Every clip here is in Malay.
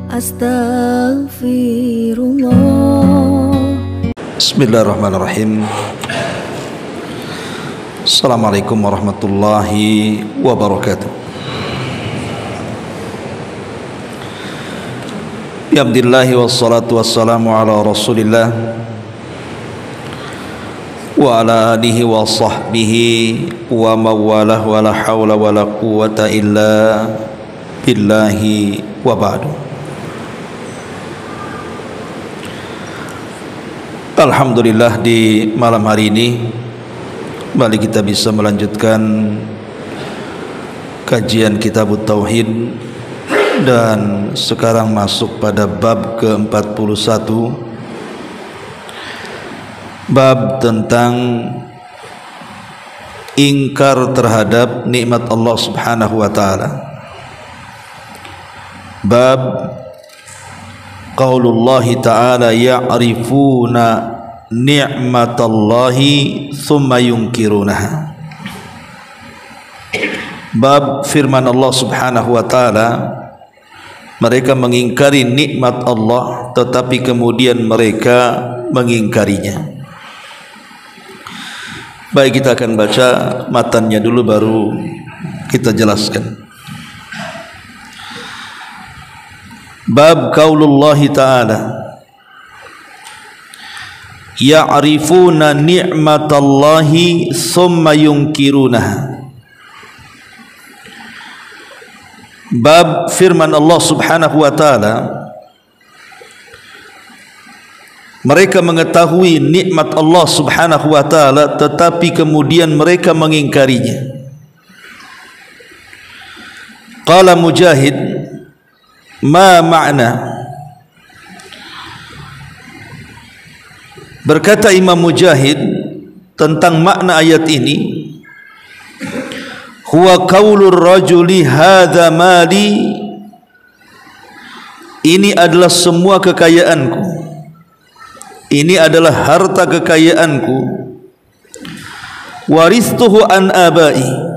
Astaghfirullah. Bismillahirrahmanirrahim. Assalamualaikum warahmatullahi wabarakatuh. Bihamdillahi wassalatu wassalamu ala rasulillah wa ala alihi wa sahbihi wa mawalah wa la hawla wa la quwata illa billahi wa ba'du. Alhamdulillah, di malam hari ini kembali kita bisa melanjutkan kajian Kitab Tauhid, dan sekarang masuk pada bab ke-41, bab tentang ingkar terhadap nikmat Allah Subhanahu wa taala. Bab qaulullahi ta'ala ya'rifuna ni'matallahi thumma yunkirunaha. Bab firman Allah Subhanahu wa ta'ala, mereka mengingkari nikmat Allah tetapi kemudian mereka mengingkarinya. Baik, kita akan baca matannya dulu baru kita jelaskan. Bab qaulullahi ta'ala ya'rifuna ni'matallahi thumma yunkirunaha. Bab firman Allah Subhanahu wa ta'ala, mereka mengetahui nikmat Allah Subhanahu wa ta'ala tetapi kemudian mereka mengingkarinya. Qala Mujahid, ma makna? Berkata Imam Mujahid tentang makna ayat ini, huwa qaulur rajuli hadza mali, ini adalah semua kekayaanku, ini adalah harta kekayaanku, waristuhu an abai,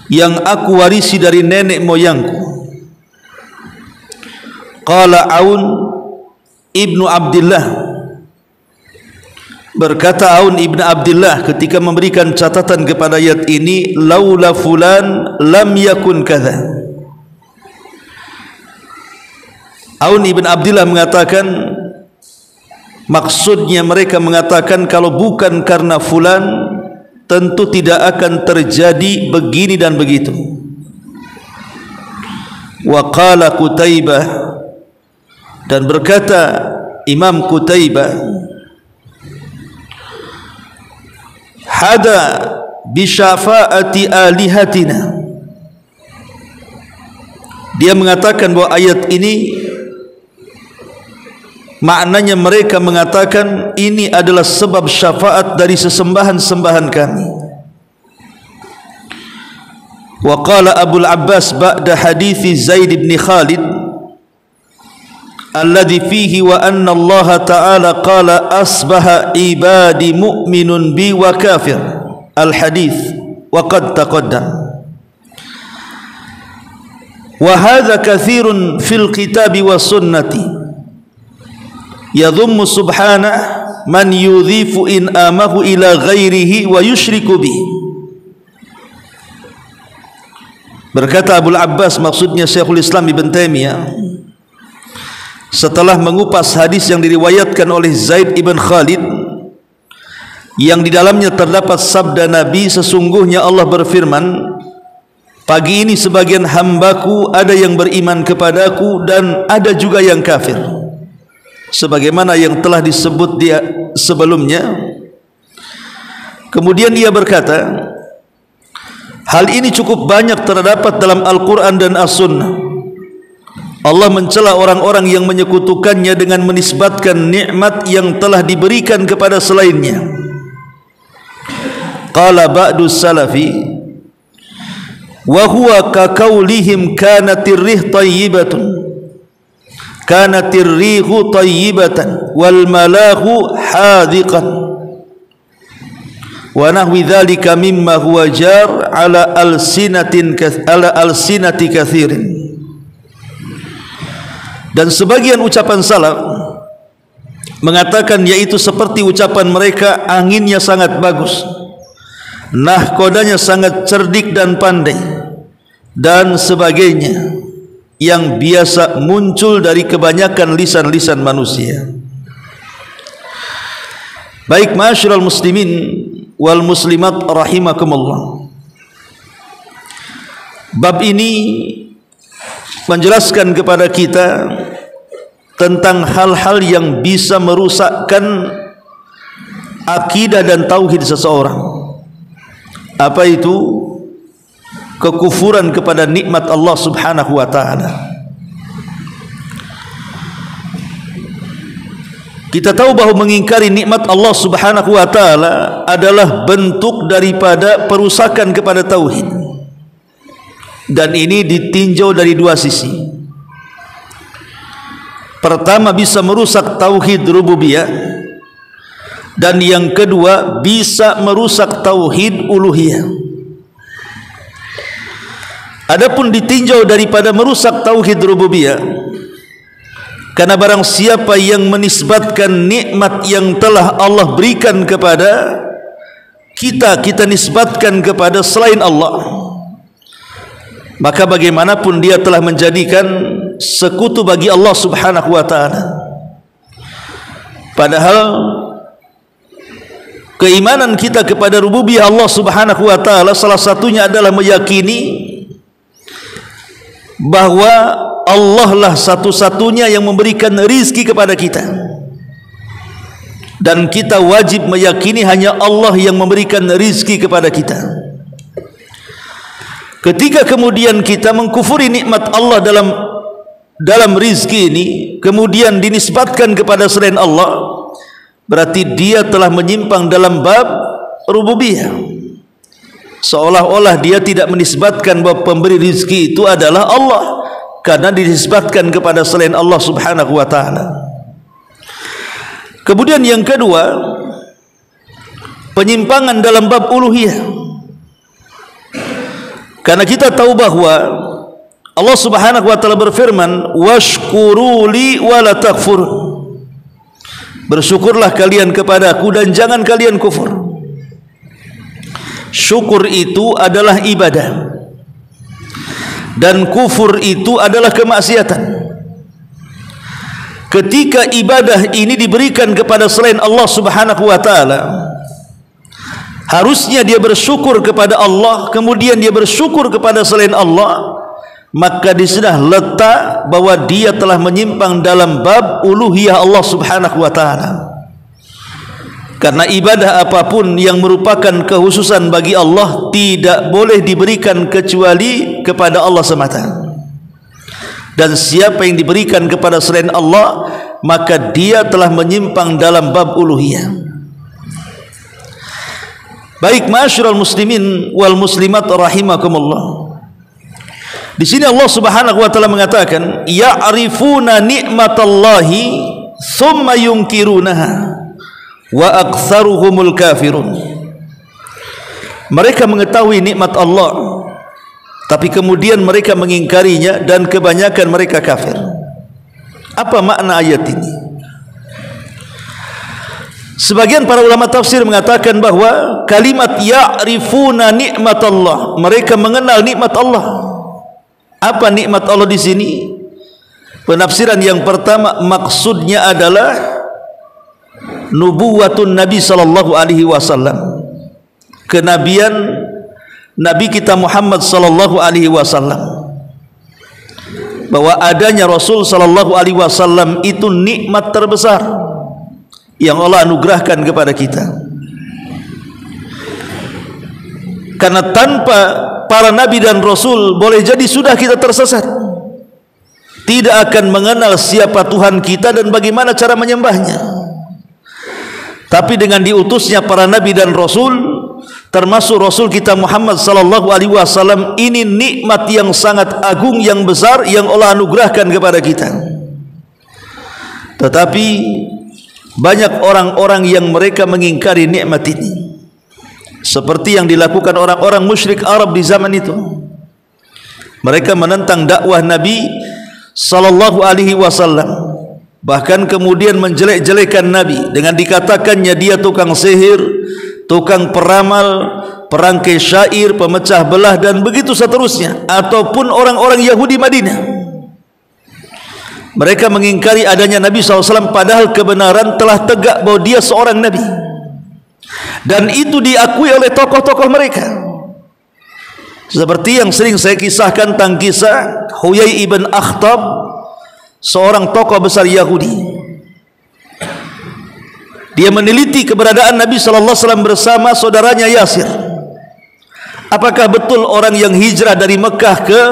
yang aku warisi dari nenek moyangku. Qala Aun ibnu Abdillah, berkata Aun ibnu Abdillah ketika memberikan catatan kepada ayat ini, laula fulan lam yakun kadza. Aun ibnu Abdillah mengatakan, maksudnya mereka mengatakan kalau bukan karena fulan tentu tidak akan terjadi begini dan begitu. Wa qala Qutaibah, dan berkata Imam Qutaibah, hada bi syafaati alihatina, dia mengatakan bahwa ayat ini maknanya mereka mengatakan ini adalah sebab syafaat dari sesembahan-sembahan kami. Wa qala Abu al-Abbas ba'da hadithi Zaid bin Khalid alladhi fihi wa anna Allah ta'ala qala asbaha ibadi mu'minun bi wa kafir, al-hadith wa qad taqaddam. Wa hadha kathirun fil kitabi wa sunnati yadhummu subhanahu man yudhifu in amahu ila ghairihi wa yushriku bihi. Berkata Abu Abbas, maksudnya Syekhul Islam Ibn Taimiyah, setelah mengupas hadis yang diriwayatkan oleh Zaid ibn Khalid yang di dalamnya terdapat sabda Nabi, sesungguhnya Allah berfirman, pagi ini sebagian hambaku ada yang beriman kepadaku dan ada juga yang kafir, sebagaimana yang telah disebut dia sebelumnya. Kemudian dia berkata, hal ini cukup banyak terdapat dalam Al-Quran dan As-Sunnah. Allah mencela orang-orang yang menyekutukannya dengan menisbatkan nikmat yang telah diberikan kepada selainnya. Qala ba'du salafi wa huwa ka qaulihim kanatir rih tayyibatun, kanatir rihu tayyibatan wal malahu hadiqan wa nahwi dzalika mimma huwa jar ala alsinati katsirin. Dan sebagian ucapan salaf mengatakan yaitu seperti ucapan mereka, anginnya sangat bagus, nahkodanya sangat cerdik dan pandai, dan sebagainya, yang biasa muncul dari kebanyakan lisan-lisan manusia. Baik ma'asyiral muslimin wal muslimat rahimakumullah, bab ini menjelaskan kepada kita tentang hal-hal yang bisa merusakkan akidah dan tauhid seseorang. Apa itu? Kekufuran kepada nikmat Allah Subhanahu wa taala. Kita tahu bahawa mengingkari nikmat Allah Subhanahu wa taala adalah bentuk daripada perusakan kepada tauhid. Dan ini ditinjau dari dua sisi. Pertama, bisa merusak tauhid rububiyah, dan yang kedua bisa merusak tauhid uluhiyah. Adapun ditinjau daripada merusak tauhid rububiyah, karena barang siapa yang menisbatkan nikmat yang telah Allah berikan kepada kita, kita nisbatkan kepada selain Allah, maka bagaimanapun dia telah menjadikan sekutu bagi Allah Subhanahu wa taala. Padahal keimanan kita kepada rububiyah Allah Subhanahu wa taala salah satunya adalah meyakini bahwa Allah lah satu-satunya yang memberikan rizki kepada kita, dan kita wajib meyakini hanya Allah yang memberikan rizki kepada kita. Ketika kemudian kita mengkufuri nikmat Allah dalam rizki ini, kemudian dinisbatkan kepada selain Allah, berarti dia telah menyimpang dalam bab rububiyah. Seolah-olah dia tidak menisbatkan bahwa pemberi rizki itu adalah Allah, karena dinisbatkan kepada selain Allah Subhanahu wa taala. Kemudian yang kedua, penyimpangan dalam bab uluhiyah. Karena kita tahu bahwa Allah Subhanahu wa taala berfirman, washkuruli wala takfur, bersyukurlah kalian kepadaku dan jangan kalian kufur. Syukur itu adalah ibadah, dan kufur itu adalah kemaksiatan. Ketika ibadah ini diberikan kepada selain Allah Subhanahu wa taala, harusnya dia bersyukur kepada Allah, kemudian dia bersyukur kepada selain Allah, maka di sini letak bahwa dia telah menyimpang dalam bab uluhiyah Allah Subhanahu wa taala. Karena ibadah apapun yang merupakan kekhususan bagi Allah tidak boleh diberikan kecuali kepada Allah semata. Dan siapa yang diberikan kepada selain Allah, maka dia telah menyimpang dalam bab uluhiyah. Baik ma'asyiral muslimin wal muslimat rahimakumullah, di sini Allah Subhanahu wa taala mengatakan, ya'rifuna ni'matallahi thumma yunkirunaha wa aktsaruhumul kafirun. Mereka mengetahui nikmat Allah, tapi kemudian mereka mengingkarinya, dan kebanyakan mereka kafir. Apa makna ayat ini? Sebagian para ulama tafsir mengatakan bahwa kalimat ya'rifuna nikmatallah, mereka mengenal nikmat Allah. Apa nikmat Allah di sini? Penafsiran yang pertama, maksudnya adalah nubuwatun Nabi sallallahu alaihi wasallam, kenabian Nabi kita Muhammad sallallahu alaihi wasallam, bahwa adanya Rasul sallallahu alaihi wasallam itu nikmat terbesar yang Allah anugerahkan kepada kita. Karena tanpa para nabi dan rasul boleh jadi sudah kita tersesat, tidak akan mengenal siapa Tuhan kita dan bagaimana cara menyembahnya. Tapi dengan diutusnya para nabi dan rasul, termasuk rasul kita Muhammad sallallahu alaihi wasallam, ini nikmat yang sangat agung, yang besar, yang Allah anugerahkan kepada kita. Tetapi banyak orang-orang yang mereka mengingkari nikmat ini. seperti yang dilakukan orang-orang musyrik Arab di zaman itu. Mereka menentang dakwah Nabi sallallahu alaihi wasallam, bahkan kemudian menjelek-jelekan Nabi dengan dikatakannya dia tukang sihir, tukang peramal, perangkai syair, pemecah belah, dan begitu seterusnya. Ataupun orang-orang Yahudi Madinah, mereka mengingkari adanya Nabi SAW, padahal kebenaran telah tegak bahwa dia seorang Nabi, dan itu diakui oleh tokoh-tokoh mereka. Seperti yang sering saya kisahkan tentang kisah Huyai ibn Akhtab, seorang tokoh besar Yahudi. Dia meneliti keberadaan Nabi SAW bersama saudaranya Yasir. Apakah betul orang yang hijrah dari Mekah ke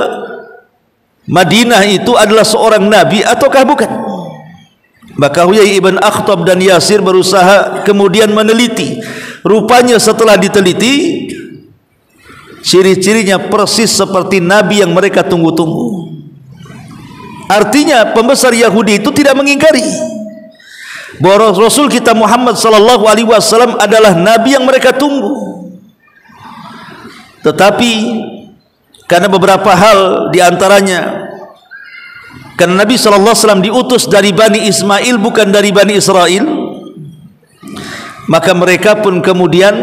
Madinah itu adalah seorang Nabi ataukah bukan? Maka Huyai ibn Akhtab dan Yasir berusaha kemudian meneliti. Rupanya setelah diteliti, ciri-cirinya persis seperti Nabi yang mereka tunggu-tunggu. Artinya pembesar Yahudi itu tidak mengingkari bahwa Rasul kita Muhammad sallallahu alaihi wasallam adalah Nabi yang mereka tunggu. Tetapi karena beberapa hal diantaranya, karena Nabi sallallahu alaihi wasallam diutus dari Bani Ismail bukan dari Bani Israel, maka mereka pun kemudian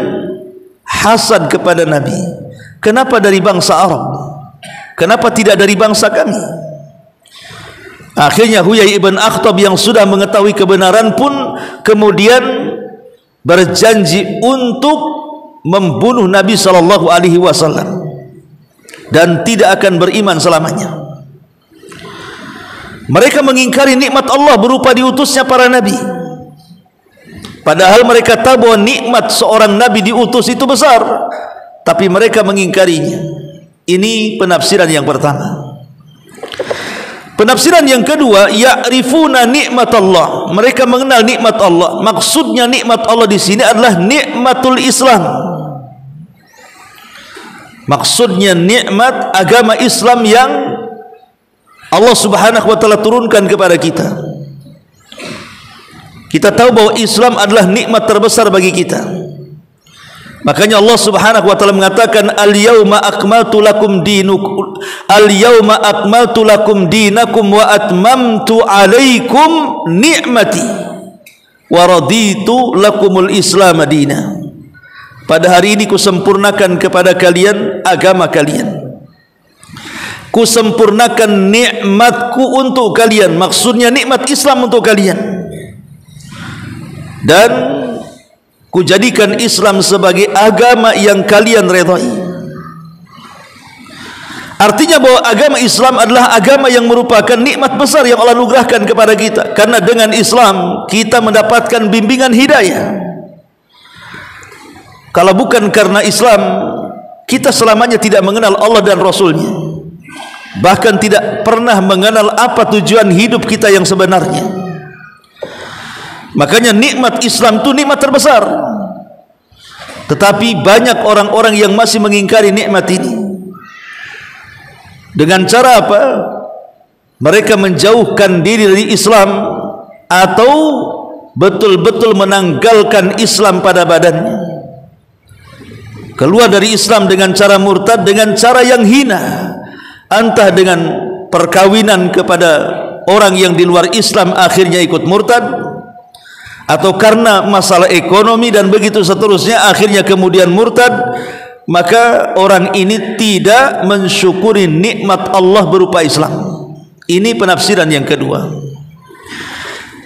hasad kepada Nabi. Kenapa dari bangsa Arab? Kenapa tidak dari bangsa kami? Akhirnya Huyai ibn Akhtab yang sudah mengetahui kebenaran pun kemudian berjanji untuk membunuh Nabi sallallahu alaihi wasallam dan tidak akan beriman selamanya. Mereka mengingkari nikmat Allah berupa diutusnya para nabi, padahal mereka tahu bahwa nikmat seorang nabi diutus itu besar, tapi mereka mengingkarinya. Ini penafsiran yang pertama. Penafsiran yang kedua, ya'rifuna nikmat Allah. Mereka mengenal nikmat Allah. Maksudnya nikmat Allah di sini adalah nikmatul Islam. Maksudnya nikmat agama Islam yang Allah Subhanahu wa taala turunkan kepada kita. Kita tahu bahwa Islam adalah nikmat terbesar bagi kita. Makanya Allah Subhanahu wa taala mengatakan al-yauma akmaltu lakum dinukum, al-yauma akmaltu lakum dinakum wa atmamtu alaikum ni'mati wa raditu lakumul Islam madina. Pada hari ini kusempurnakan kepada kalian agama kalian, kusempurnakan nikmatku untuk kalian, maksudnya nikmat Islam untuk kalian, dan kujadikan Islam sebagai agama yang kalian redai. Artinya bahwa agama Islam adalah agama yang merupakan nikmat besar yang Allah anugerahkan kepada kita, karena dengan Islam kita mendapatkan bimbingan hidayah. Kalau bukan karena Islam, kita selamanya tidak mengenal Allah dan Rasulnya, bahkan tidak pernah mengenal apa tujuan hidup kita yang sebenarnya. Makanya nikmat Islam itu nikmat terbesar. Tetapi banyak orang-orang yang masih mengingkari nikmat ini. Dengan cara apa? Mereka menjauhkan diri dari Islam atau betul-betul menanggalkan Islam pada badannya. Keluar dari Islam dengan cara murtad, dengan cara yang hina, entah dengan perkawinan kepada orang yang di luar Islam akhirnya ikut murtad, atau karena masalah ekonomi dan begitu seterusnya akhirnya kemudian murtad. Maka orang ini tidak mensyukuri nikmat Allah berupa Islam. Ini penafsiran yang kedua.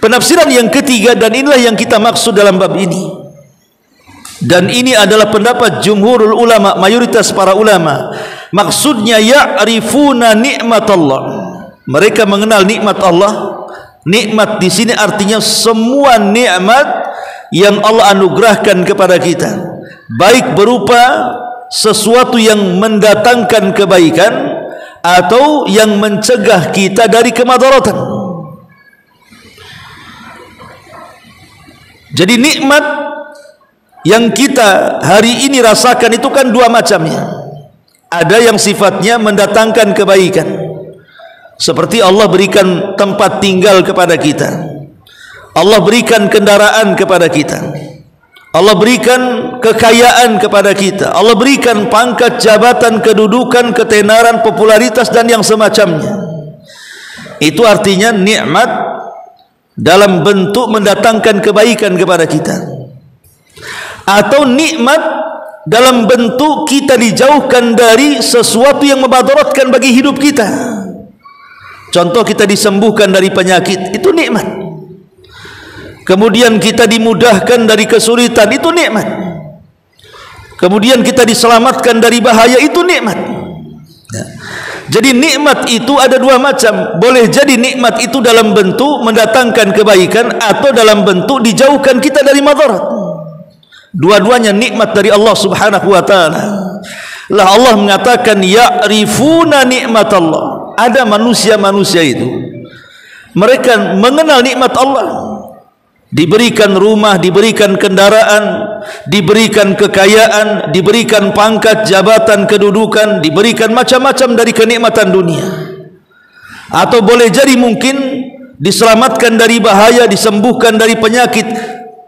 Penafsiran yang ketiga, dan inilah yang kita maksud dalam bab ini, dan ini adalah pendapat jumhurul ulama, mayoritas para ulama. Maksudnya ya'rifuna nikmat Allah. Mereka mengenal nikmat Allah. Nikmat di sini artinya semua nikmat yang Allah anugerahkan kepada kita, baik berupa sesuatu yang mendatangkan kebaikan atau yang mencegah kita dari kemadaratan. Jadi nikmat yang kita hari ini rasakan itu kan dua macamnya. Ada yang sifatnya mendatangkan kebaikan, seperti Allah berikan tempat tinggal kepada kita, Allah berikan kendaraan kepada kita, Allah berikan kekayaan kepada kita, Allah berikan pangkat, jabatan, kedudukan, ketenaran, popularitas dan yang semacamnya. Itu artinya nikmat dalam bentuk mendatangkan kebaikan kepada kita, atau nikmat dalam bentuk kita dijauhkan dari sesuatu yang memadaratkan bagi hidup kita. Contoh, kita disembuhkan dari penyakit, itu nikmat. Kemudian kita dimudahkan dari kesulitan, itu nikmat. Kemudian kita diselamatkan dari bahaya, itu nikmat. Jadi nikmat itu ada dua macam. Boleh jadi nikmat itu dalam bentuk mendatangkan kebaikan, atau dalam bentuk dijauhkan kita dari madarat. Dua-duanya nikmat dari Allah Subhanahu wa ta'ala. Lah Allah mengatakan ya'rifuna nikmat Allah. Ada manusia-manusia itu, mereka mengenal nikmat Allah. Diberikan rumah, diberikan kendaraan, diberikan kekayaan, diberikan pangkat, jabatan, kedudukan, diberikan macam-macam dari kenikmatan dunia. Atau boleh jadi mungkin diselamatkan dari bahaya, disembuhkan dari penyakit.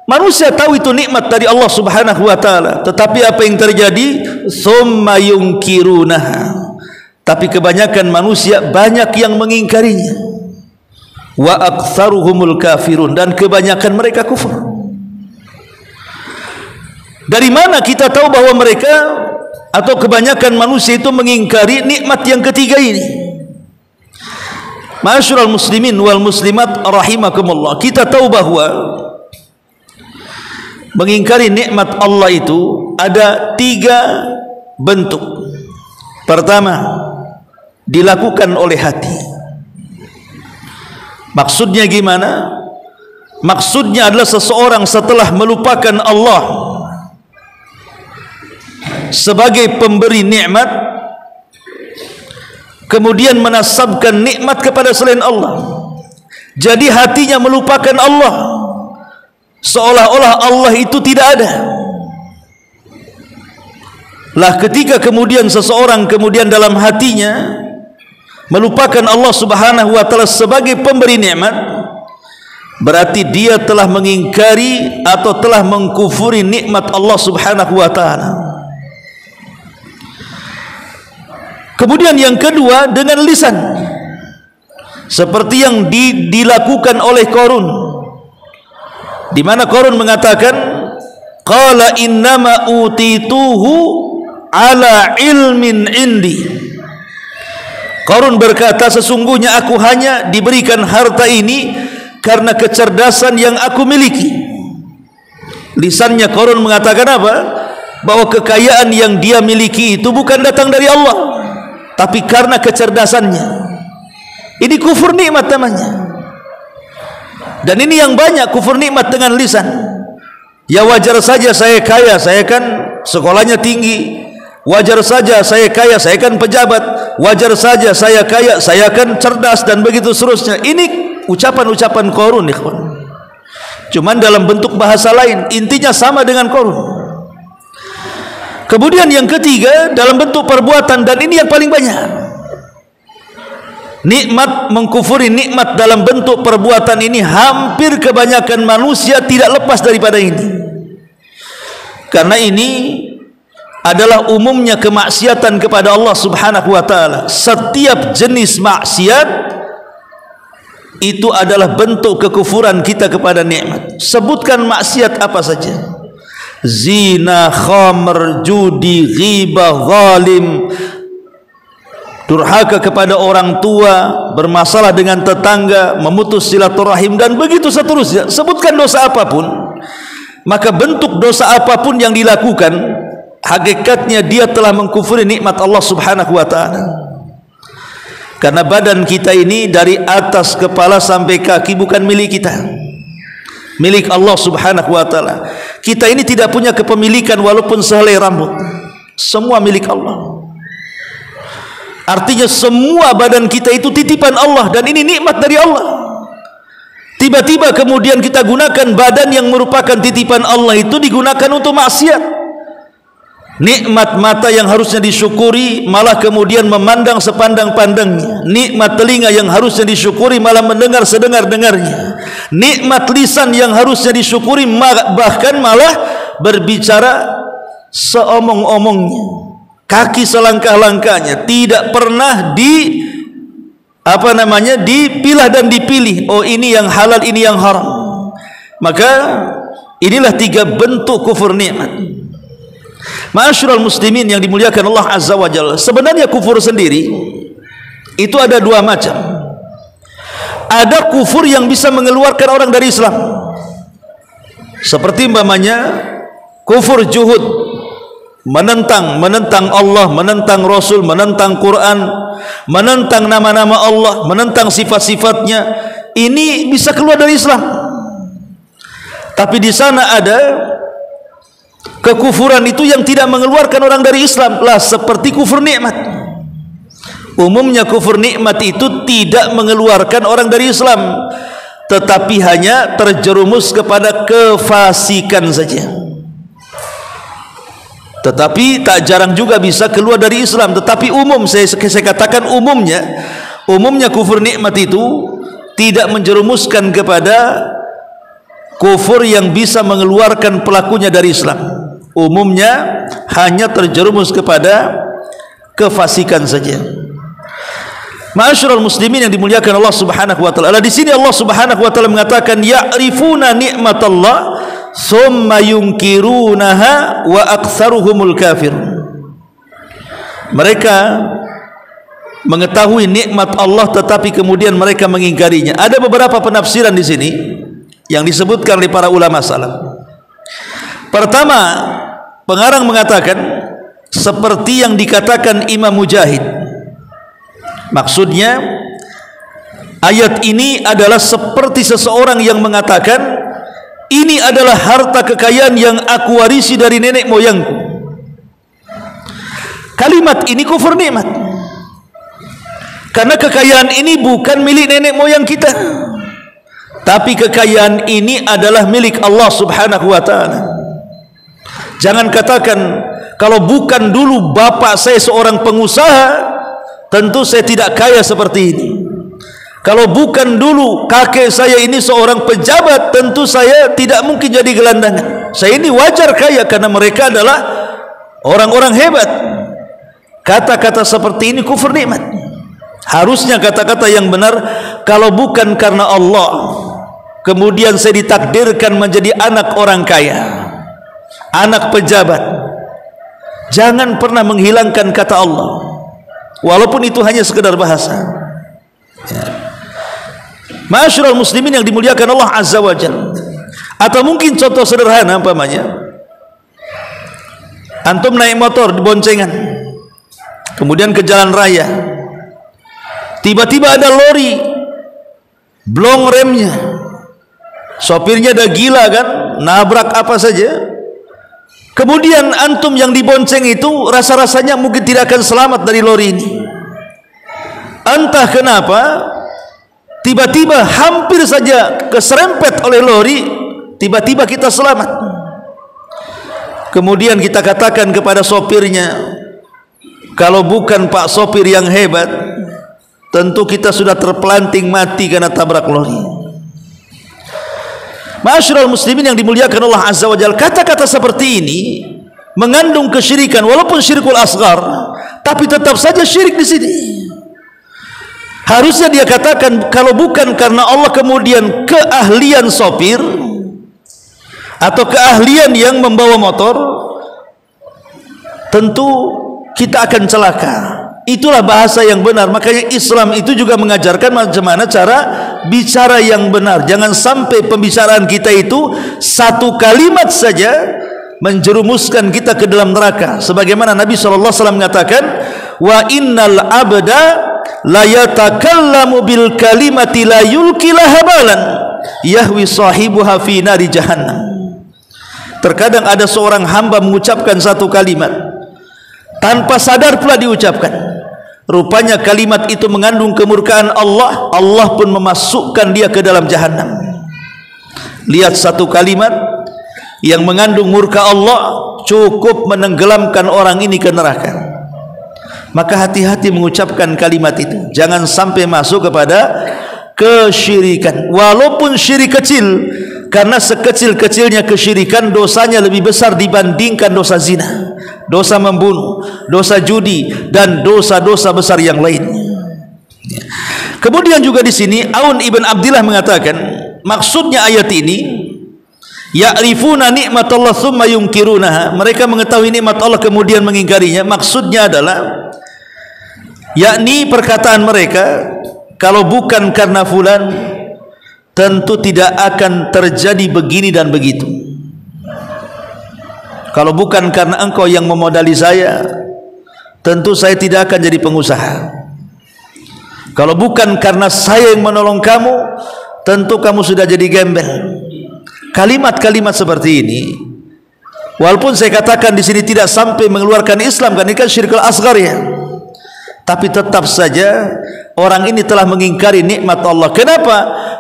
Manusia tahu itu nikmat dari Allah Subhanahu wa ta'ala. Tetapi apa yang terjadi? Tsumma yunkirunaha. Tapi kebanyakan manusia banyak yang mengingkarinya. Wa aktsaruhumul kafirun, dan kebanyakan mereka kufur. Dari mana kita tahu bahwa mereka atau kebanyakan manusia itu mengingkari nikmat yang ketiga ini? Ma'asyiral muslimin wal muslimat rahimakumullah, kita tahu bahwa mengingkari nikmat Allah itu ada 3 bentuk. Pertama, dilakukan oleh hati. Maksudnya gimana? Maksudnya adalah seseorang setelah melupakan Allah sebagai pemberi nikmat, kemudian menasabkan nikmat kepada selain Allah. Jadi hatinya melupakan Allah, seolah-olah Allah itu tidak ada. Lah ketika kemudian seseorang kemudian dalam hatinya melupakan Allah Subhanahu wa ta'ala sebagai pemberi nikmat, berarti dia telah mengingkari atau telah mengkufuri nikmat Allah Subhanahu wa ta'ala. Kemudian yang kedua, dengan lisan, seperti yang dilakukan oleh Qarun, di mana Qarun mengatakan qala innama utituhu ala ilmin indi. Qarun berkata, sesungguhnya aku hanya diberikan harta ini karena kecerdasan yang aku miliki. Lisannya Qarun mengatakan apa? Bahwa kekayaan yang dia miliki itu bukan datang dari Allah, tapi karena kecerdasannya. Ini kufur nikmat namanya. Dan ini yang banyak, kufur nikmat dengan lisan. Ya wajar saja saya kaya, saya kan sekolahnya tinggi. Wajar saja saya kaya, saya kan pejabat. Wajar saja saya kaya, saya kan cerdas, dan begitu seterusnya. Ini ucapan-ucapan Qarun, ikhwan. Cuman dalam bentuk bahasa lain, intinya sama dengan Qarun. Kemudian yang ketiga, dalam bentuk perbuatan, dan ini yang paling banyak. Nikmat, mengkufuri nikmat dalam bentuk perbuatan ini, hampir kebanyakan manusia tidak lepas daripada ini. Karena ini adalah umumnya kemaksiatan kepada Allah Subhanahu wa ta'ala. Setiap jenis maksiat itu adalah bentuk kekufuran kita kepada nikmat. Sebutkan maksiat apa saja: zina, khamr, judi, ghibah, zalim, durhaka kepada orang tua, bermasalah dengan tetangga, memutus silaturahim, dan begitu seterusnya. Sebutkan dosa apapun, maka bentuk dosa apapun yang dilakukan, hakikatnya dia telah mengkufuri nikmat Allah Subhanahu wa ta'ala. Karena badan kita ini dari atas kepala sampai kaki bukan milik kita, milik Allah Subhanahu wa ta'ala. Kita ini tidak punya kepemilikan walaupun sehelai rambut, semua milik Allah. Artinya semua badan kita itu titipan Allah, dan ini nikmat dari Allah. Tiba-tiba kemudian kita gunakan badan yang merupakan titipan Allah itu digunakan untuk maksiat. Nikmat mata yang harusnya disyukuri malah kemudian memandang sepandang-pandangnya. Nikmat telinga yang harusnya disyukuri malah mendengar sedengar-dengarnya. Nikmat lisan yang harusnya disyukuri bahkan malah berbicara seomong-omongnya, kaki selangkah-langkahnya, tidak pernah dipilah dan dipilih. Oh, ini yang halal, ini yang haram. Maka inilah 3 bentuk kufur nikmat. Ma'asyiral muslimin yang dimuliakan Allah Azza wa Jalla, sebenarnya kufur sendiri itu ada 2 macam. Ada kufur yang bisa mengeluarkan orang dari Islam, seperti umpamanya kufur juhud, menentang Allah, menentang Rasul, menentang Quran, menentang nama-nama Allah, menentang sifat-sifatnya. Ini bisa keluar dari Islam. Tapi di sana ada kekufuran itu yang tidak mengeluarkan orang dari Islam, lah seperti kufur nikmat. Umumnya kufur nikmat itu tidak mengeluarkan orang dari Islam, tetapi hanya terjerumus kepada kefasikan saja. Tetapi tak jarang juga bisa keluar dari Islam. Tetapi umum, saya katakan umumnya kufur nikmat itu tidak menjerumuskan kepada kufur yang bisa mengeluarkan pelakunya dari Islam. Umumnya hanya terjerumus kepada kefasikan saja. Ma'asyiral muslimin yang dimuliakan Allah Subhanahu wa taala. Di sini Allah Subhanahu wa taala mengatakan ya'rifuna ni'matallah tsumma yunkirunaha wa aktsaruhumul kafir. Mereka mengetahui nikmat Allah tetapi kemudian mereka mengingkarinya. Ada beberapa penafsiran di sini yang disebutkan oleh para ulama salaf. Pertama, pengarang mengatakan seperti yang dikatakan Imam Mujahid. Maksudnya ayat ini adalah seperti seseorang yang mengatakan, ini adalah harta kekayaan yang aku warisi dari nenek moyangku. Kalimat ini kufur nikmat, karena kekayaan ini bukan milik nenek moyang kita, tapi kekayaan ini adalah milik Allah Subhanahu wa ta'ala. Jangan katakan, kalau bukan dulu bapak saya seorang pengusaha, tentu saya tidak kaya seperti ini. Kalau bukan dulu kakek saya ini seorang pejabat, tentu saya tidak mungkin jadi gelandangan. Saya ini wajar kaya karena mereka adalah orang-orang hebat. Kata-kata seperti ini kufur nikmat. Harusnya kata-kata yang benar, kalau bukan karena Allah, kemudian saya ditakdirkan menjadi anak orang kaya, anak pejabat. Jangan pernah menghilangkan kata Allah, walaupun itu hanya sekedar bahasa. Ya. Ma'asyiral muslimin yang dimuliakan Allah Azza wa Jalla. Atau mungkin contoh sederhana, umpamanya antum naik motor di boncengan, kemudian ke jalan raya, tiba-tiba ada lori blong remnya, sopirnya dah gila kan, nabrak apa saja. Kemudian antum yang dibonceng itu rasa-rasanya mungkin tidak akan selamat dari lori ini. Entah kenapa tiba-tiba hampir saja keserempet oleh lori, tiba-tiba kita selamat. Kemudian kita katakan kepada sopirnya, kalau bukan Pak sopir yang hebat, tentu kita sudah terpelanting mati karena tabrak lori. Ma'asyiral muslimin yang dimuliakan Allah Azza wa Jalla, kata-kata seperti ini mengandung kesyirikan, walaupun syirkul asghar, tapi tetap saja syirik di sini. Harusnya dia katakan, kalau bukan karena Allah kemudian keahlian sopir atau keahlian yang membawa motor, tentu kita akan celaka. Itulah bahasa yang benar. Makanya Islam itu juga mengajarkan bagaimana cara bicara yang benar. Jangan sampai pembicaraan kita itu satu kalimat saja menjerumuskan kita ke dalam neraka. Sebagaimana Nabi SAW mengatakan, wa innal abda la yatakallamu bil kalimati la yulki laha balan yahwi sahibuha fi nari jahannam. Terkadang ada seorang hamba mengucapkan satu kalimat tanpa sadar pula diucapkan. Rupanya kalimat itu mengandung kemurkaan Allah. Allah pun memasukkan dia ke dalam jahannam. Lihat, satu kalimat yang mengandung murka Allah cukup menenggelamkan orang ini ke neraka. Maka hati-hati mengucapkan kalimat itu. Jangan sampai masuk kepada kesyirikan. Walaupun syirik kecil, karena sekecil-kecilnya kesyirikan dosanya lebih besar dibandingkan dosa zina, dosa membunuh, dosa judi, dan dosa-dosa besar yang lainnya. Kemudian juga di sini Aun ibn Abdillah mengatakan, maksudnya ayat ini, ya'rifuna nikmatallah tsumma yunkirunaha, mereka mengetahui nikmat Allah kemudian mengingkarinya. Maksudnya adalah, yakni perkataan mereka, kalau bukan karena fulan tentu tidak akan terjadi begini dan begitu. Kalau bukan karena engkau yang memodali saya, tentu saya tidak akan jadi pengusaha. Kalau bukan karena saya yang menolong kamu, tentu kamu sudah jadi gembel. Kalimat-kalimat seperti ini, walaupun saya katakan di sini tidak sampai mengeluarkan Islam, kan ini kan syirkul asghar ya, tapi tetap saja orang ini telah mengingkari nikmat Allah. Kenapa?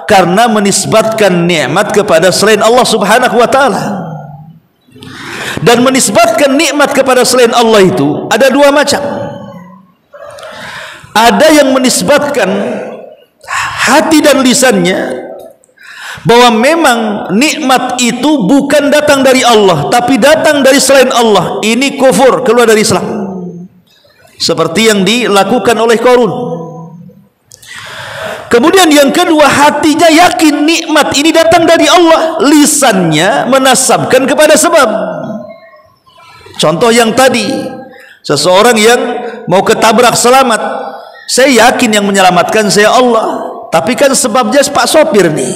Karena menisbatkan nikmat kepada selain Allah Subhanahu wa taala. Dan menisbatkan nikmat kepada selain Allah itu ada dua macam. Ada yang menisbatkan hati dan lisannya bahwa memang nikmat itu bukan datang dari Allah, tapi datang dari selain Allah. Ini kufur, keluar dari Islam, seperti yang dilakukan oleh Qarun. Kemudian yang kedua, hatinya yakin nikmat ini datang dari Allah, lisannya menasabkan kepada sebab. Contoh yang tadi, seseorang yang mau ketabrak selamat, saya yakin yang menyelamatkan saya Allah, tapi kan sebabnya Pak sopir nih.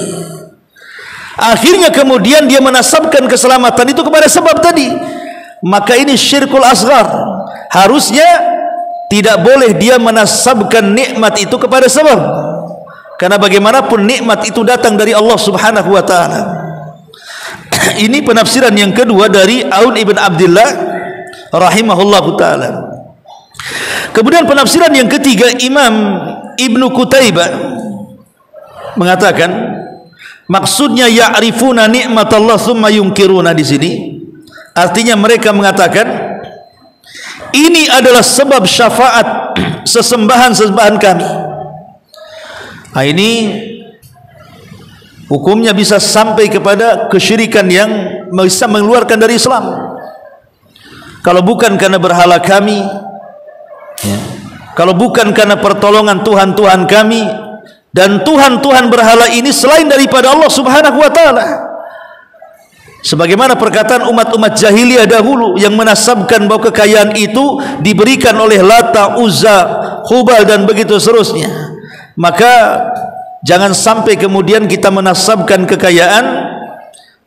Akhirnya kemudian dia menasabkan keselamatan itu kepada sebab tadi. Maka ini syirkul asghar. Harusnya tidak boleh dia menasabkan nikmat itu kepada sebab, karena bagaimanapun nikmat itu datang dari Allah Subhanahu wa taala. Ini penafsiran yang kedua dari Aun ibn Abdillah rahimahullahu taala. Kemudian penafsiran yang ketiga, Imam Ibnu Qutaibah mengatakan, maksudnya ya'rifuna nikmatallah tsumma yunkiruna di sini artinya mereka mengatakan ini adalah sebab syafaat sesembahan-sesembahan kami. Nah, ini hukumnya bisa sampai kepada kesyirikan yang bisa mengeluarkan dari Islam. Kalau bukan karena berhala kami, ya, kalau bukan karena pertolongan Tuhan-Tuhan kami, dan Tuhan-Tuhan berhala ini selain daripada Allah Subhanahu wa taala, sebagaimana perkataan umat-umat jahiliyah dahulu yang menasabkan bahwa kekayaan itu diberikan oleh Lata, Uzza, Hubal dan begitu seterusnya. Maka jangan sampai kemudian kita menasabkan kekayaan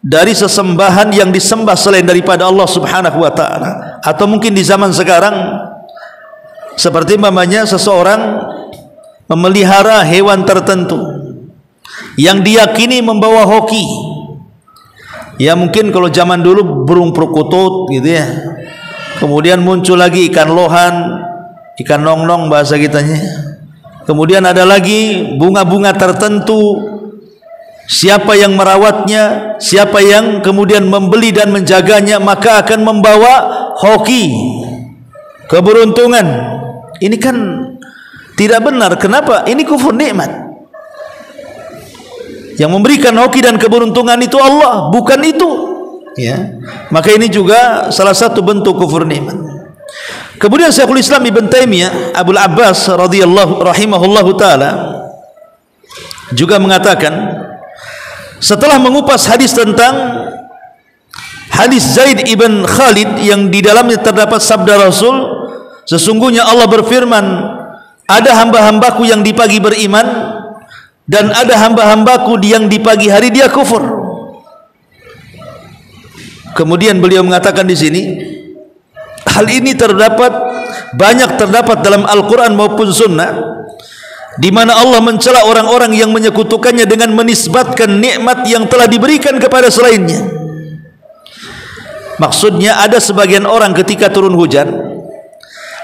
dari sesembahan yang disembah selain daripada Allah Subhanahu wa taala. Atau mungkin di zaman sekarang seperti mamanya seseorang memelihara hewan tertentu yang diyakini membawa hoki. Ya mungkin kalau zaman dulu burung perkutut gitu ya. Kemudian muncul lagi ikan lohan, ikan nongnong bahasa kitanya. Kemudian ada lagi bunga-bunga tertentu. Siapa yang merawatnya, siapa yang kemudian membeli dan menjaganya, maka akan membawa hoki, keberuntungan. Ini kan tidak benar. Kenapa? Ini kufur nikmat. Yang memberikan hoki dan keberuntungan itu Allah, bukan itu. Ya, maka ini juga salah satu bentuk kufur nikmat. Kemudian Syekhul Islam Ibn Taimiyah Abul Abbas radhiyallahu rahimahullahu taala juga mengatakan, setelah mengupas hadis tentang hadis Zaid ibn Khalid yang di dalamnya terdapat sabda Rasul, sesungguhnya Allah berfirman, ada hamba-hambaku yang di pagi beriman dan ada hamba-hambaku yang di pagi hari dia kufur. Kemudian beliau mengatakan di sini, hal ini banyak terdapat dalam Al-Quran maupun Sunnah, di mana Allah mencela orang-orang yang menyekutukannya dengan menisbatkan nikmat yang telah diberikan kepada selainnya. Maksudnya ada sebagian orang ketika turun hujan,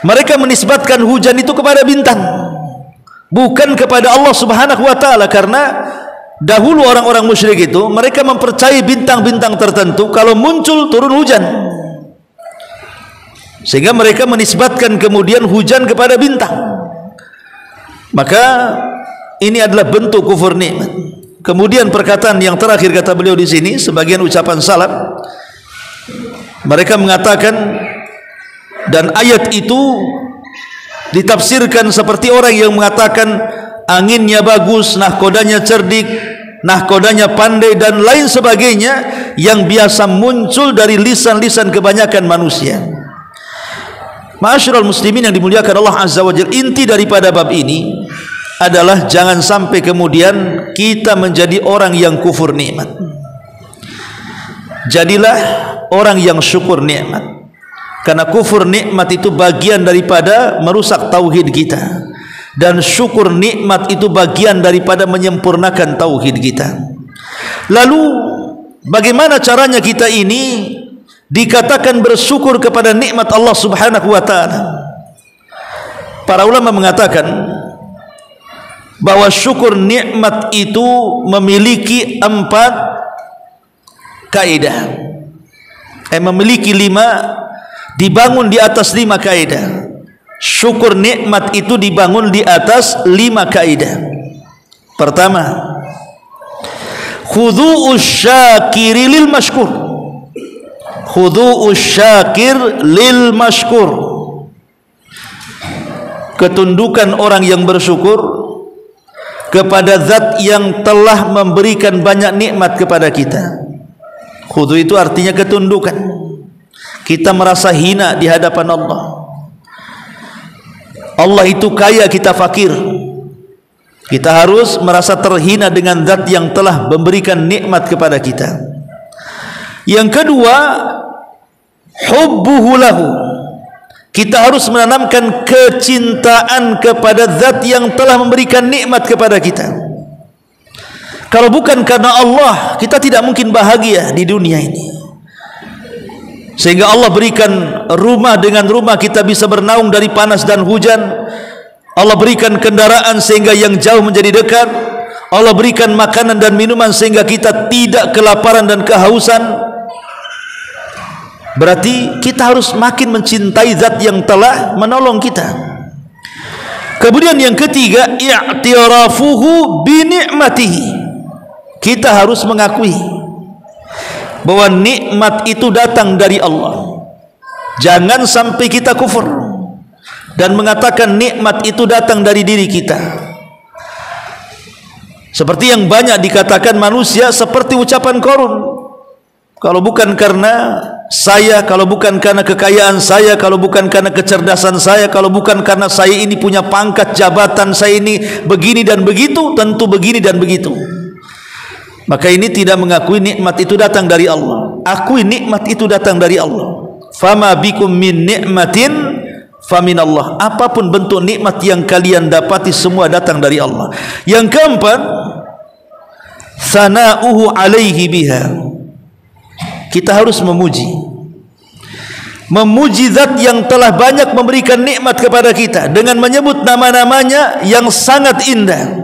mereka menisbatkan hujan itu kepada bintang, bukan kepada Allah Subhanahu wa taala. Karena dahulu orang-orang musyrik itu mereka mempercayai bintang-bintang tertentu kalau muncul turun hujan, sehingga mereka menisbatkan kemudian hujan kepada bintang. Maka ini adalah bentuk kufur nikmat. Kemudian perkataan yang terakhir kata beliau di sini, sebagian ucapan salaf, mereka mengatakan, dan ayat itu ditafsirkan seperti orang yang mengatakan anginnya bagus, nahkodanya cerdik, nahkodanya pandai dan lain sebagainya yang biasa muncul dari lisan-lisan kebanyakan manusia. Ma'asyiral muslimin yang dimuliakan Allah Azza wa Jalla, inti daripada bab ini adalah jangan sampai kemudian kita menjadi orang yang kufur nikmat. Jadilah orang yang syukur nikmat, karena kufur nikmat itu bagian daripada merusak tauhid kita, dan syukur nikmat itu bagian daripada menyempurnakan tauhid kita. Lalu bagaimana caranya kita ini dikatakan bersyukur kepada nikmat Allah Subhanahu wa taala? Para ulama mengatakan bahwa syukur nikmat itu memiliki 4 kaidah. Memiliki 5, dibangun di atas 5 kaidah. Syukur nikmat itu dibangun di atas 5 kaidah. Pertama, khudu'us syakiri lil mashkur. Khudu'us syakir lil mashkur. Ketundukan orang yang bersyukur kepada zat yang telah memberikan banyak nikmat kepada kita. Khudu itu artinya ketundukan. Kita merasa hina di hadapan Allah. Allah itu kaya, kita fakir. Kita harus merasa terhina dengan zat yang telah memberikan nikmat kepada kita. Yang kedua, hubbuhu lahu. Kita harus menanamkan kecintaan kepada zat yang telah memberikan nikmat kepada kita. Kalau bukan karena Allah, kita tidak mungkin bahagia di dunia ini. Sehingga Allah berikan rumah, dengan rumah kita bisa bernaung dari panas dan hujan. Allah berikan kendaraan sehingga yang jauh menjadi dekat. Allah berikan makanan dan minuman sehingga kita tidak kelaparan dan kehausan. Berarti kita harus makin mencintai zat yang telah menolong kita. Kemudian yang ketiga, i'tirafuhu bi ni'matihi. Kita harus mengakui bahwa nikmat itu datang dari Allah. Jangan sampai kita kufur dan mengatakan nikmat itu datang dari diri kita. Seperti yang banyak dikatakan manusia, seperti ucapan Qarun, kalau bukan karena saya, kalau bukan karena kekayaan saya, kalau bukan karena kecerdasan saya, kalau bukan karena saya ini punya pangkat jabatan, saya ini begini dan begitu, tentu begini dan begitu. Maka ini tidak mengakui nikmat itu datang dari Allah. Akui nikmat itu datang dari Allah. Fama bikum min ni'matin faminallah. Apapun bentuk nikmat yang kalian dapati, semua datang dari Allah. Yang keempat, sana'uhu alaihi biha. Kita harus memuji zat yang telah banyak memberikan nikmat kepada kita dengan menyebut nama-namanya yang sangat indah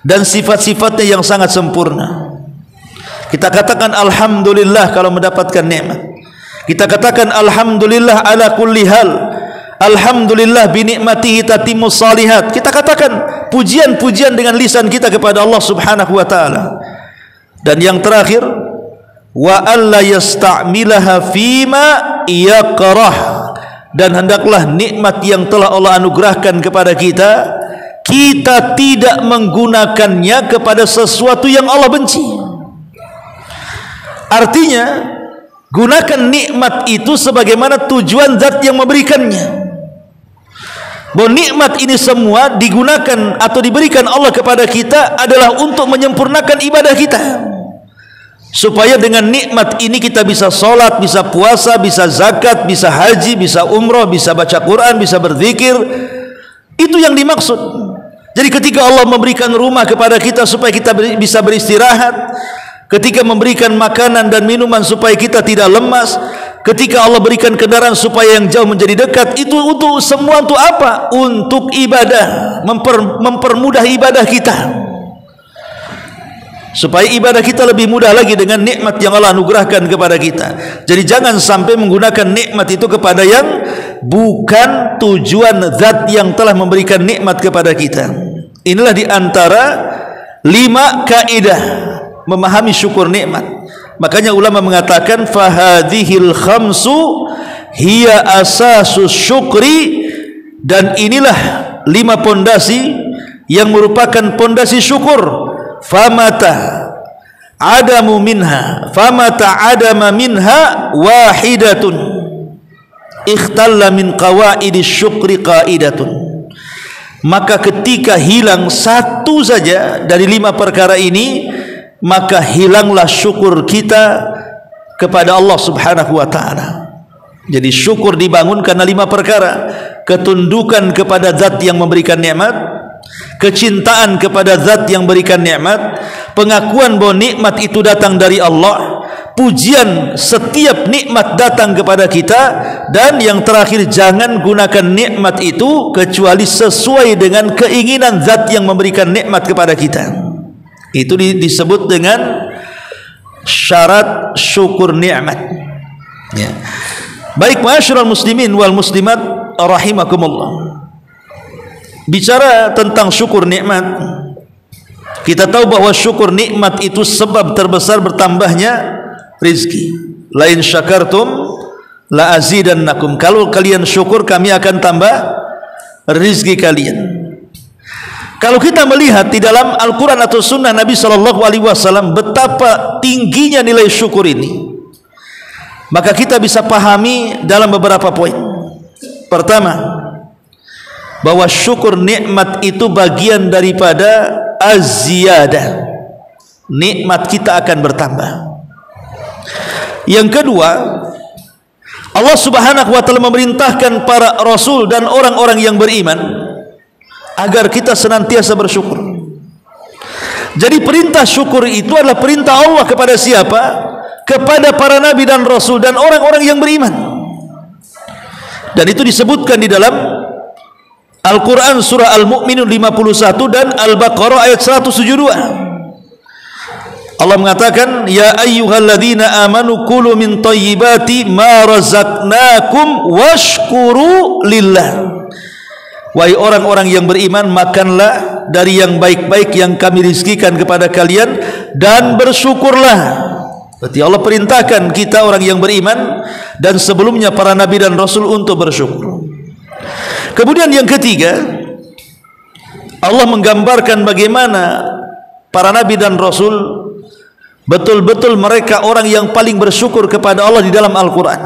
dan sifat-sifatnya yang sangat sempurna. Kita katakan alhamdulillah kalau mendapatkan nikmat. Kita katakan alhamdulillah ala kulli hal. Alhamdulillah bi ni'matihi tatimmus salihat. Kita katakan pujian-pujian dengan lisan kita kepada Allah Subhanahu wa taala. Dan yang terakhir, wa alla yasta'milaha fima yakrah. Dan hendaklah nikmat yang telah Allah anugerahkan kepada kita, kita tidak menggunakannya kepada sesuatu yang Allah benci. Artinya, gunakan nikmat itu sebagaimana tujuan zat yang memberikannya. Bahwa nikmat ini semua digunakan atau diberikan Allah kepada kita adalah untuk menyempurnakan ibadah kita, supaya dengan nikmat ini kita bisa sholat, bisa puasa, bisa zakat, bisa haji, bisa umroh, bisa baca Quran, bisa berzikir. Itu yang dimaksud. Jadi ketika Allah memberikan rumah kepada kita supaya kita bisa beristirahat, ketika memberikan makanan dan minuman supaya kita tidak lemas, ketika Allah berikan kendaraan supaya yang jauh menjadi dekat, itu untuk semua untuk apa? Untuk ibadah, mempermudah ibadah kita, supaya ibadah kita lebih mudah lagi dengan nikmat yang Allah anugerahkan kepada kita. Jadi jangan sampai menggunakan nikmat itu kepada yang bukan tujuan zat yang telah memberikan nikmat kepada kita. Inilah di antara 5 5 kaidah memahami syukur nikmat. Makanya ulama mengatakan fahadhil khamsu hiya asasus syukri, dan inilah 5 pondasi yang merupakan pondasi syukur. Famata adamu minha, famata adama minha wahidatun ikhtalla min qawaidis syukri qaidatun. Maka ketika hilang satu saja dari 5 perkara ini, maka hilanglah syukur kita kepada Allah Subhanahu wa taala. Jadi syukur dibangun karena 5 perkara: ketundukan kepada zat yang memberikan nikmat, kecintaan kepada zat yang berikan nikmat, pengakuan bahwa nikmat itu datang dari Allah, pujian setiap nikmat datang kepada kita, dan yang terakhir, jangan gunakan nikmat itu kecuali sesuai dengan keinginan zat yang memberikan nikmat kepada kita. Itu disebut dengan syarat syukur nikmat. Ya. Baik, ma'asyiral muslimin wal muslimat rahimakumullah. Bicara tentang syukur nikmat, kita tahu bahwa syukur nikmat itu sebab terbesar bertambahnya rizki. La in syakartum la azidannakum. Kalau kalian syukur, kami akan tambah rizki kalian. Kalau kita melihat di dalam Al-Quran atau Sunnah Nabi SAW betapa tingginya nilai syukur ini, maka kita bisa pahami dalam beberapa poin. Pertama, bahwa syukur nikmat itu bagian daripada az-ziyadah. Nikmat kita akan bertambah. Yang kedua, Allah Subhanahu wa taala memerintahkan para rasul dan orang-orang yang beriman agar kita senantiasa bersyukur. Jadi perintah syukur itu adalah perintah Allah kepada siapa? Kepada para nabi dan rasul dan orang-orang yang beriman. Dan itu disebutkan di dalam Al-Quran surah Al-Mu'minun 51 dan Al-Baqarah ayat 172. Allah mengatakan, ya ayyuhalladzina amanu kulu min thayyibati ma razaqnakum washkuru lillah. Wahai orang-orang yang beriman, makanlah dari yang baik-baik yang kami rizkikan kepada kalian dan bersyukurlah. Berarti Allah perintahkan kita orang yang beriman dan sebelumnya para nabi dan rasul untuk bersyukur. Kemudian yang ketiga, Allah menggambarkan bagaimana para nabi dan rasul betul-betul mereka orang yang paling bersyukur kepada Allah di dalam Al-Quran.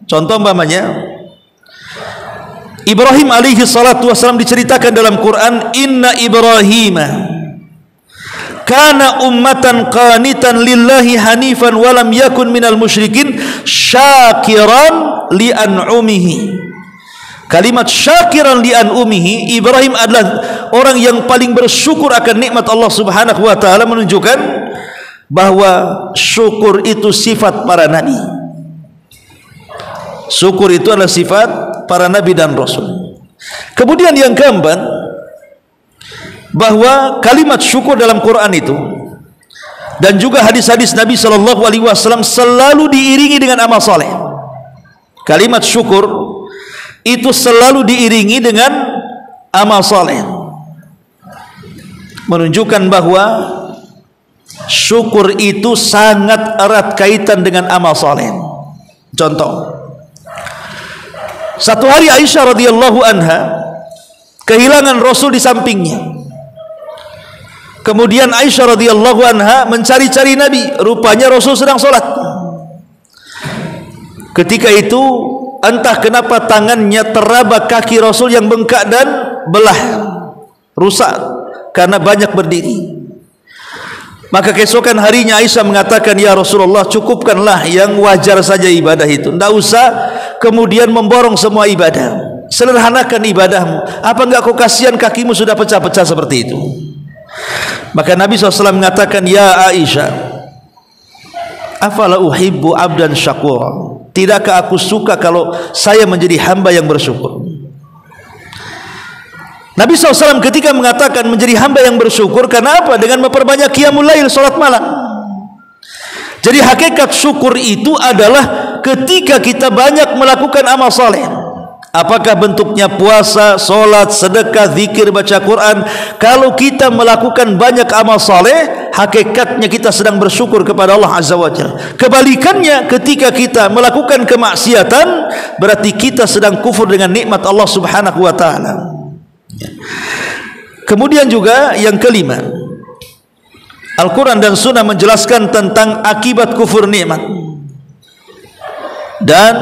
Contoh umpamanya Ibrahim alaihi salatu wassalam diceritakan dalam Quran, inna Ibrahima kana ummatan qanitan lillahi hanifan walam yakun minal musyrikin syakiran li an'umihi. Kalimat syakiran li an'umihi, Ibrahim adalah orang yang paling bersyukur akan nikmat Allah Subhanahu wa taala, menunjukkan bahwa syukur itu sifat para nabi. Syukur itu adalah sifat para nabi dan rasul. Kemudian yang keempat, bahwa kalimat syukur dalam Quran itu dan juga hadis-hadis Nabi SAW selalu diiringi dengan amal saleh. Kalimat syukur itu selalu diiringi dengan amal saleh, menunjukkan bahwa syukur itu sangat erat kaitan dengan amal saleh. Contoh, satu hari Aisyah radhiyallahu anha kehilangan Rasul di sampingnya. Kemudian Aisyah radhiyallahu anha mencari-cari Nabi, rupanya Rasul sedang sholat. Ketika itu entah kenapa tangannya teraba kaki Rasul yang bengkak dan belah, rusak karena banyak berdiri. Maka keesokan harinya Aisyah mengatakan, ya Rasulullah, cukupkanlah yang wajar saja ibadah itu, tidak usah kemudian memborong semua ibadah, sederhanakan ibadahmu. Apa enggak kau kasihan kakimu sudah pecah-pecah seperti itu? Maka Nabi SAW mengatakan, ya Aisyah, afala uhibbu abdan syakur, tidakkah aku suka kalau saya menjadi hamba yang bersyukur? Nabi SAW ketika mengatakan menjadi hamba yang bersyukur, karena apa? Dengan memperbanyak qiyamul lail, salat malam. Jadi hakikat syukur itu adalah ketika kita banyak melakukan amal saleh. Apakah bentuknya puasa, solat, sedekah, zikir, baca Quran? Kalau kita melakukan banyak amal saleh, hakikatnya kita sedang bersyukur kepada Allah Azza wa Jalla. Kebalikannya, ketika kita melakukan kemaksiatan, berarti kita sedang kufur dengan nikmat Allah Subhanahu wa taala. Kemudian juga yang kelima, Al-Quran dan Sunnah menjelaskan tentang akibat kufur nikmat dan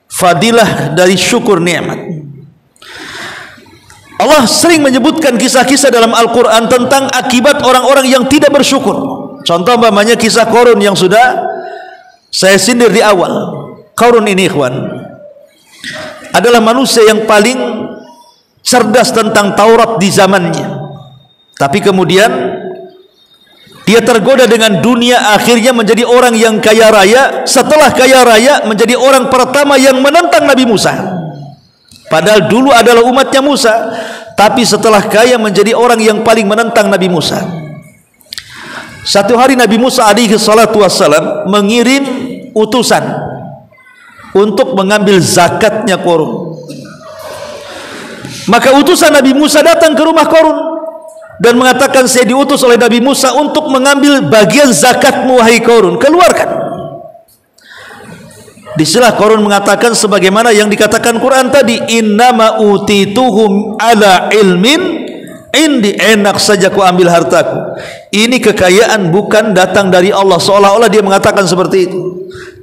fadilah dari syukur nikmat. Allah sering menyebutkan kisah-kisah dalam Al-Quran tentang akibat orang-orang yang tidak bersyukur. Contoh umpamanya kisah Qarun yang sudah saya sindir di awal. Qarun ini ikhwan adalah manusia yang paling cerdas tentang Taurat di zamannya, tapi kemudian dia tergoda dengan dunia, akhirnya menjadi orang yang kaya raya. Setelah kaya raya menjadi orang pertama yang menentang Nabi Musa. Padahal dulu adalah umatnya Musa, tapi setelah kaya menjadi orang yang paling menentang Nabi Musa. Satu hari Nabi Musa alaihi salatu wassalam mengirim utusan untuk mengambil zakatnya Qarun. Maka utusan Nabi Musa datang ke rumah Qarun dan mengatakan, saya diutus oleh Nabi Musa untuk mengambil bagian zakatmu wahai Qarun, keluarkan. Disinilah Qarun mengatakan sebagaimana yang dikatakan Quran tadi, innama utituhum ala ilmin indi, enak saja ku ambil hartaku. Ini kekayaan bukan datang dari Allah, seolah-olah dia mengatakan seperti itu.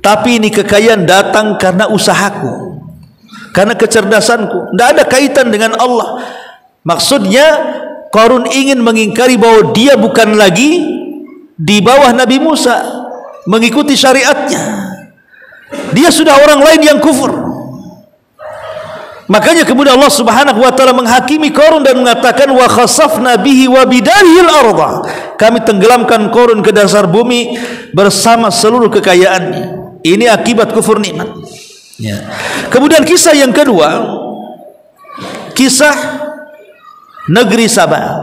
Tapi ini kekayaan datang karena usahaku, karena kecerdasanku, tidak ada kaitan dengan Allah. Maksudnya Qarun ingin mengingkari bahwa dia bukan lagi di bawah Nabi Musa, mengikuti syariatnya. Dia sudah orang lain yang kufur. Makanya kemudian Allah Subhanahu wa taala menghakimi Qarun dan mengatakan, wa khasafna bihi wa bidarihil arda. Kami tenggelamkan Qarun ke dasar bumi bersama seluruh kekayaannya. Ini akibat kufur nikmat. Ya. Kemudian kisah yang kedua, kisah negeri Sabah.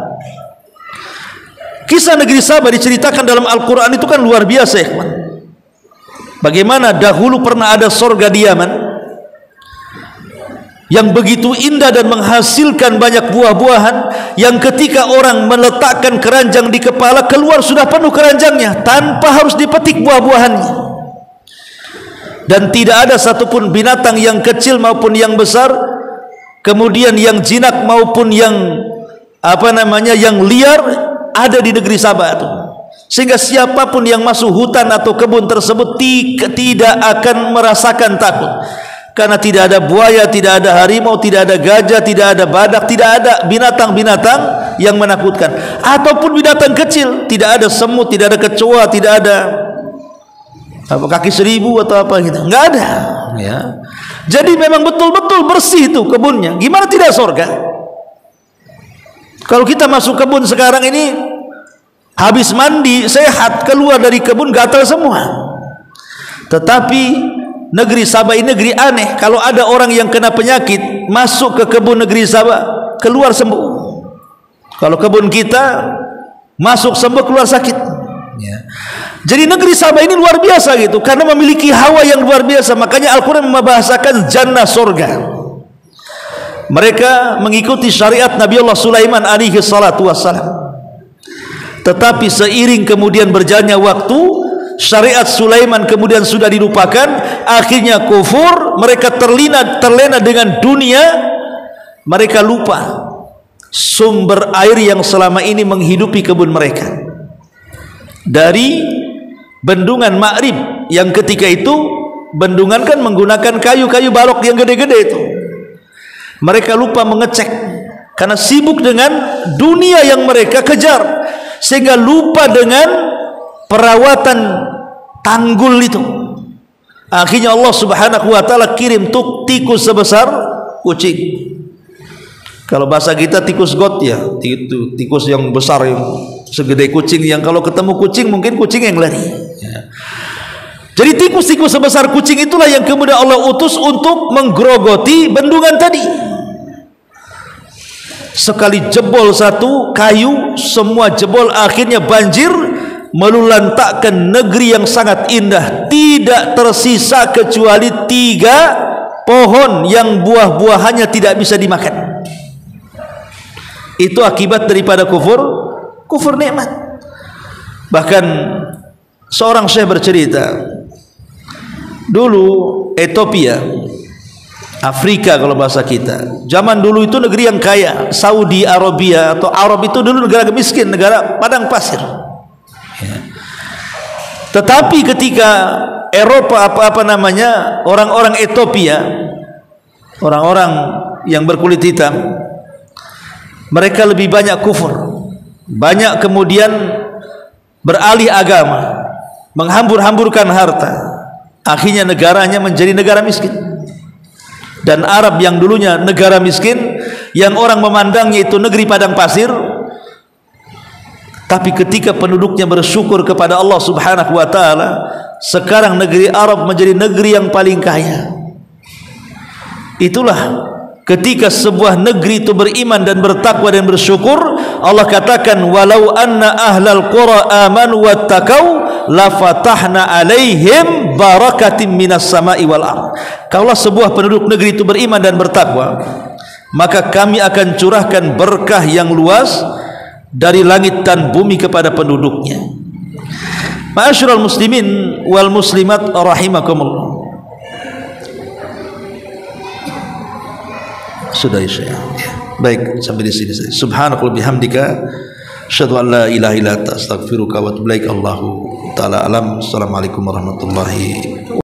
Kisah negeri Sabah diceritakan dalam Al-Quran itu kan luar biasa ya. Bagaimana dahulu pernah ada sorga di Yaman yang begitu indah dan menghasilkan banyak buah-buahan, yang ketika orang meletakkan keranjang di kepala, keluar sudah penuh keranjangnya tanpa harus dipetik buah-buahannya. Dan tidak ada satupun binatang yang kecil maupun yang besar, kemudian yang jinak maupun yang yang liar ada di negeri Sabah itu. Sehingga siapapun yang masuk hutan atau kebun tersebut tidak akan merasakan takut, karena tidak ada buaya, tidak ada harimau, tidak ada gajah, tidak ada badak, tidak ada binatang-binatang yang menakutkan, ataupun binatang kecil. Tidak ada semut, tidak ada kecoa, tidak ada kaki seribu atau apa gitu, nggak ada ya. Jadi memang betul-betul bersih itu kebunnya. Gimana tidak surga? Kalau kita masuk kebun sekarang ini, habis mandi sehat, keluar dari kebun gatal semua. Tetapi negeri Sabah ini negeri aneh. Kalau ada orang yang kena penyakit, masuk ke kebun negeri Sabah, keluar sembuh. Kalau kebun kita masuk sembuh, keluar sakit ya. Jadi negeri Sabah ini luar biasa gitu, karena memiliki hawa yang luar biasa. Makanya Al-Quran membahasakan jannah, surga. Mereka mengikuti syariat Nabi Allah Sulaiman alaihi salatu wassalam. Tetapi seiring kemudian berjalannya waktu, syariat Sulaiman kemudian sudah dilupakan, akhirnya kufur. Mereka terlena dengan dunia. Mereka lupa sumber air yang selama ini menghidupi kebun mereka, dari bendungan Ma'rib, yang ketika itu bendungan kan menggunakan kayu-kayu balok yang gede-gede itu. Mereka lupa mengecek karena sibuk dengan dunia yang mereka kejar, sehingga lupa dengan perawatan tanggul itu. Akhirnya Allah Subhanahu wa taala kirim tikus sebesar kucing. Kalau bahasa kita tikus got ya, tikus yang besar yang segede kucing, yang kalau ketemu kucing mungkin kucing yang lari ya. Jadi tikus-tikus sebesar kucing itulah yang kemudian Allah utus untuk menggerogoti bendungan tadi. Sekali jebol satu kayu, semua jebol, akhirnya banjir melulantakkan negeri yang sangat indah. Tidak tersisa kecuali 3 pohon yang buah-buahannya tidak bisa dimakan. Itu akibat daripada kufur nikmat. Bahkan seorang syekh bercerita, dulu Ethiopia, Afrika kalau bahasa kita, zaman dulu itu negeri yang kaya. Saudi Arabia atau Arab itu dulu negara miskin, negara padang pasir. Tetapi ketika Eropa orang-orang Ethiopia, orang-orang yang berkulit hitam, mereka lebih banyak kufur, banyak kemudian beralih agama, menghambur-hamburkan harta. Akhirnya negaranya menjadi negara miskin. Dan Arab yang dulunya negara miskin, yang orang memandangnya itu negeri padang pasir, tapi ketika penduduknya bersyukur kepada Allah Subhanahu wa taala, sekarang negeri Arab menjadi negeri yang paling kaya. Itulah ketika sebuah negeri itu beriman dan bertakwa dan bersyukur, Allah katakan, walau anna ahlal qura amanu wattaqau lafatahna alaihim barakatim minas sama'i wal ardh. Kalau sebuah penduduk negeri itu beriman dan bertakwa, maka kami akan curahkan berkah yang luas dari langit dan bumi kepada penduduknya. Ma'asyiral muslimin wal muslimat rahimakumullah. Sudah ya. Baik, sampai di sini saja. Subhanakallahumma bihamdika asyhadu an la ilaha illa anta astaghfiruka wa atubu ilaik. Allahu taala alam. Assalamualaikum warahmatullahi